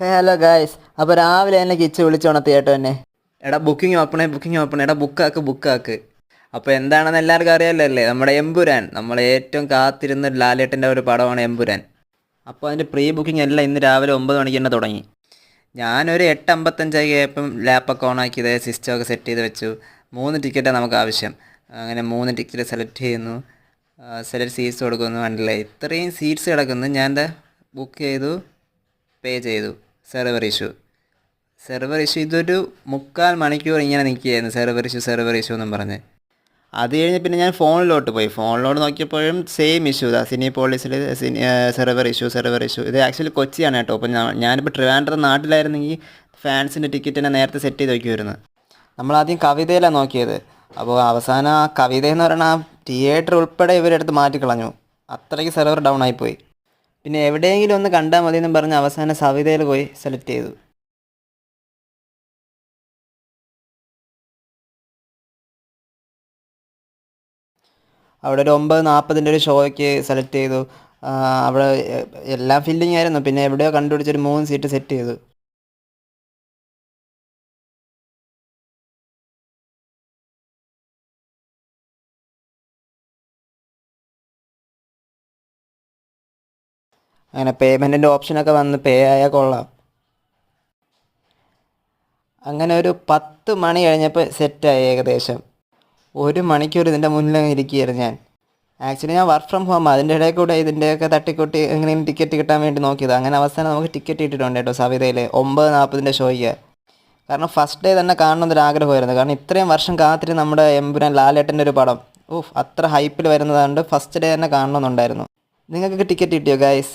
Hello guys. അപ്പോൾ രാവിലെ എന്നെ കിച്ച് വിളിച്ചോണത്തി കേട്ടോ എന്നെ. എടാ ബുക്കിംഗ് ഓപ്പണേ എടാ ബുക്കാക്ക്. അപ്പോൾ എന്താണെന്ന് എല്ലാവർക്കും അറിയാമല്ലോ നമ്മുടെ എമ്പുരാൻ, നമ്മൾ ഏറ്റവും കാത്തിരുന്ന ലാലേട്ടൻ്റെ ഒരു പടമാണ് എമ്പുരാൻ. അപ്പോൾ അതിൻ്റെ പ്രീ ബുക്കിംഗ് എല്ലാം ഇന്ന് രാവിലെ 9 മണിക്ക് തന്നെ തുടങ്ങി. ഞാനൊരു 8:55 ആയപ്പം ലാപ്പൊക്കെ ഓണാക്കിയത് സിസ്റ്റമൊക്കെ സെറ്റ് ചെയ്ത് വെച്ചു. 3 ടിക്കറ്റാണ് നമുക്ക് ആവശ്യം. അങ്ങനെ 3 ടിക്കറ്റ് സെലക്ട് ചെയ്യുന്നു. സെലക്ട് സീറ്റ്സ് കൊടുക്കുന്നു. കണ്ടില്ലേ, ഇത്രയും സീറ്റ്സ് കിടക്കുന്നു. ഞാൻ എന്താ ബുക്ക് ചെയ്തു, പേ ചെയ്തു. സെർവർ ഇഷ്യൂ ഇതൊരു 3/4 മണിക്കൂർ ഇങ്ങനെ നിൽക്കുകയായിരുന്നു. സെർവർ ഇഷ്യൂ എന്നും പറഞ്ഞ്. അത് കഴിഞ്ഞ് പിന്നെ ഞാൻ ഫോണിലോട്ട് നോക്കിയപ്പോഴും സെയിം ഇഷ്യൂ. സിനിപോളിസിൽ സെർവർ ഇഷ്യൂ. ഇത് ആക്ച്വലി കൊച്ചിയാണ് കേട്ടോ. അപ്പോൾ ഞാനിപ്പോൾ ട്രിവാൻഡ്രം നാട്ടിലായിരുന്നെങ്കിൽ ഫാൻസിൻ്റെ ടിക്കറ്റ് തന്നെ നേരത്തെ സെറ്റ് ചെയ്ത് വയ്ക്കുമായിരുന്നു. നമ്മളാദ്യം കവിതയിലാണ് നോക്കിയത്. അപ്പോൾ അവസാനം ആ കവിതയെന്ന് പറയുന്ന ആ തിയേറ്റർ ഉൾപ്പെടെ ഇവരെടുത്ത് മാറ്റിക്കളഞ്ഞു. അത്രയ്ക്ക് സെർവർ ഡൗൺ ആയിപ്പോയി. പിന്നെ എവിടെയെങ്കിലും ഒന്ന് കണ്ടാൽ മതി എന്നും പറഞ്ഞ് അവസാനം സവിതയിൽ പോയി സെലക്ട് ചെയ്തു. അവിടെ ഒരു 9:40 ഒരു ഷോയ്ക്ക് സെലക്ട് ചെയ്തു. അവിടെ എല്ലാം ഫില്ലിങ് ആയിരുന്നു. പിന്നെ എവിടെയോ കണ്ടുപിടിച്ചൊരു 3 സീറ്റ് സെറ്റ് ചെയ്തു. അങ്ങനെ പേയ്മെൻറ്റിൻ്റെ ഓപ്ഷനൊക്കെ വന്ന് പേ ആയാൽ കൊള്ളാം. അങ്ങനെ ഒരു 10 മണി കഴിഞ്ഞപ്പോൾ സെറ്റായി ഏകദേശം. 1 മണിക്കൂർ ഇതിൻ്റെ മുന്നിൽ ഇരിക്കുകയായിരുന്നു ഞാൻ. ആക്ച്വലി ഞാൻ വർക്ക് ഫ്രം ഹോം, അതിൻ്റെ ഇടയിൽ കൂടെ ഇതിൻ്റെയൊക്കെ തട്ടിക്കൂട്ടി എങ്ങനെയും ടിക്കറ്റ് കിട്ടാൻ വേണ്ടി നോക്കിയത്. അങ്ങനെ അവസാനം നമുക്ക് ടിക്കറ്റ് കിട്ടിയിട്ടുണ്ട് കേട്ടോ സവിതയിൽ 9:40 ഷോയ്ക്ക്. കാരണം ഫസ്റ്റ് ഡേ തന്നെ കാണണമെന്നൊരാഗ്രഹമായിരുന്നു. കാരണം ഇത്രയും വർഷം കാത്തിരുന്ന് നമ്മുടെ എമ്പുരാൻ ലാലേട്ടൻ്റെ ഒരു പടം അത്ര ഹൈപ്പിൽ വരുന്നതുകൊണ്ട് ഫസ്റ്റ് ഡേ തന്നെ കാണണമെന്നുണ്ടായിരുന്നു. നിങ്ങൾക്ക് ടിക്കറ്റ് കിട്ടിയോ ഗൈസ്?